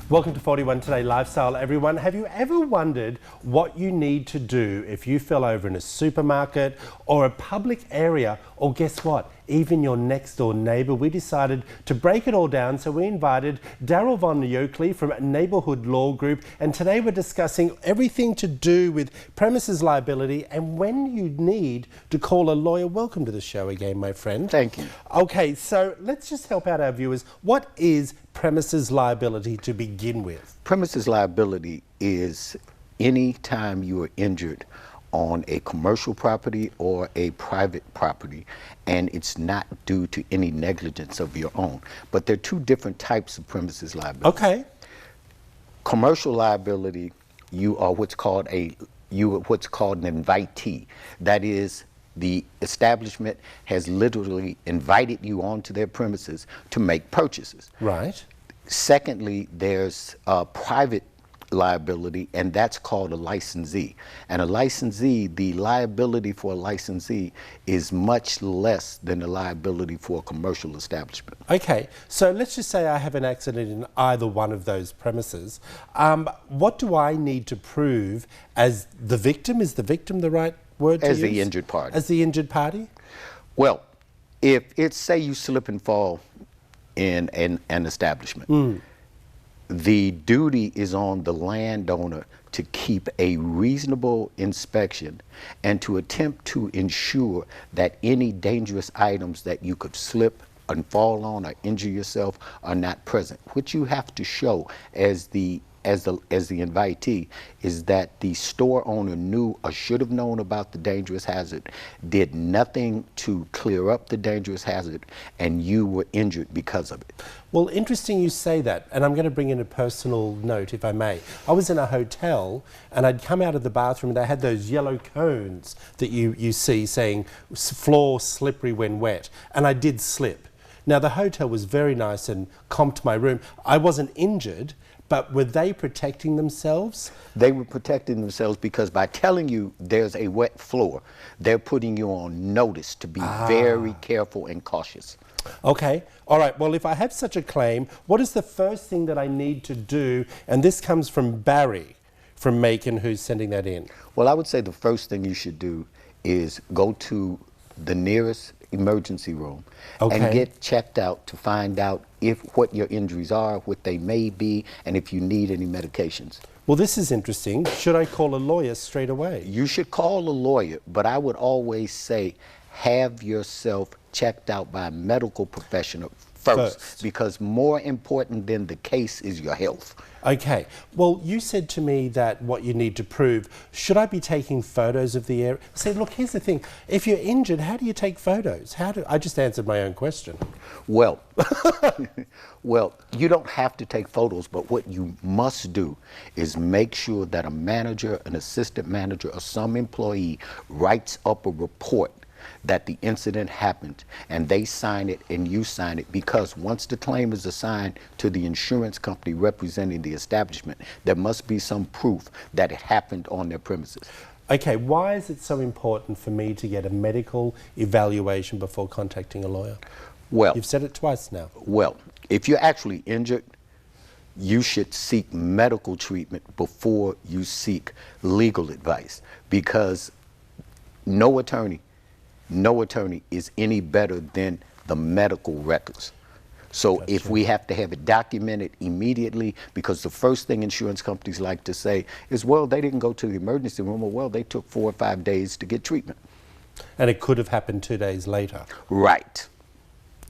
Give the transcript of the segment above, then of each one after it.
Welcome to 41 Today Lifestyle, everyone. Have you ever wondered what you need to do if you fell over in a supermarket or a public area, or guess what, even your next door neighbour? We decided to break it all down, so we invited Daryl Von Yokely from Neighbourhood Law Group, and today we're discussing everything to do with premises liability and when you need to call a lawyer. Welcome to the show again, my friend. Thank you. Okay, so let's just help out our viewers. What is premises liability to begin with? Premises liability is any time you are injured on a commercial property or a private property, and it's not due to any negligence of your own. But there are two different types of premises liability. Okay. Commercial liability, you are what's called an invitee. That is, the establishment has literally invited you onto their premises to make purchases. Right. Secondly, there's private liability, and that's called a licensee. And a licensee, the liability for a licensee is much less than the liability for a commercial establishment. Okay, so let's just say I have an accident in either one of those premises. What do I need to prove as the victim? Is the victim the right word to use? As the injured party. As the injured party? Well, if it's, say you slip and fall in an establishment, the duty is on the landowner to keep a reasonable inspection and to attempt to ensure that any dangerous items that you could slip and fall on or injure yourself are not present. What you have to show as the invitee is that the store owner knew or should have known about the dangerous hazard, did nothing to clear up the dangerous hazard, and you were injured because of it. Well, interesting you say that, and I'm going to bring in a personal note, if I may. I was in a hotel, and I'd come out of the bathroom, and they had those yellow cones that you see saying, floor slippery when wet, and I did slip. Now, the hotel was very nice and comped my room. I wasn't injured, but were they protecting themselves? They were protecting themselves because by telling you there's a wet floor, they're putting you on notice to be very careful and cautious. Okay, all right. Well, if I have such a claim, what is the first thing that I need to do? And this comes from Barry from Macon, who's sending that in. Well, I would say the first thing you should do is go to the nearest emergency room and get checked out to find out what your injuries are, what they may be, and if you need any medications. Well, this is interesting. Should I call a lawyer straight away? You should call a lawyer, but I would always say have yourself checked out by a medical professional first, because more important than the case is your health. Okay. Well, you said to me that what you need to prove, should I be taking photos of the area? Say, look, here's the thing. If you're injured, how do you take photos? I just answered my own question. Well, well, you don't have to take photos, but what you must do is make sure that a manager, an assistant manager, or some employee writes up a report that the incident happened, and they sign it and you sign it, because once the claim is assigned to the insurance company representing the establishment, there must be some proof that it happened on their premises. Okay, why is it so important for me to get a medical evaluation before contacting a lawyer? Well, you've said it twice now. Well, if you're actually injured, you should seek medical treatment before you seek legal advice, because no attorney is any better than the medical records. So if we have to have it documented immediately, because the first thing insurance companies like to say is, well, they didn't go to the emergency room, or well, they took 4 or 5 days to get treatment. And it could have happened 2 days later. Right.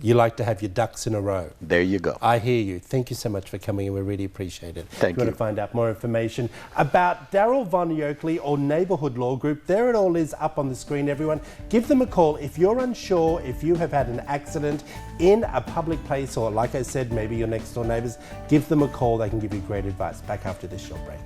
You like to have your ducks in a row. There you go. I hear you. Thank you so much for coming, and we really appreciate it. Thank you. If you want to find out more information about Daryl Von Yokely or Neighbourhood Law Group, there it all is up on the screen, everyone. Give them a call if you're unsure, if you have had an accident in a public place, or like I said, maybe your next door neighbours. Give them a call. They can give you great advice. Back after this short break.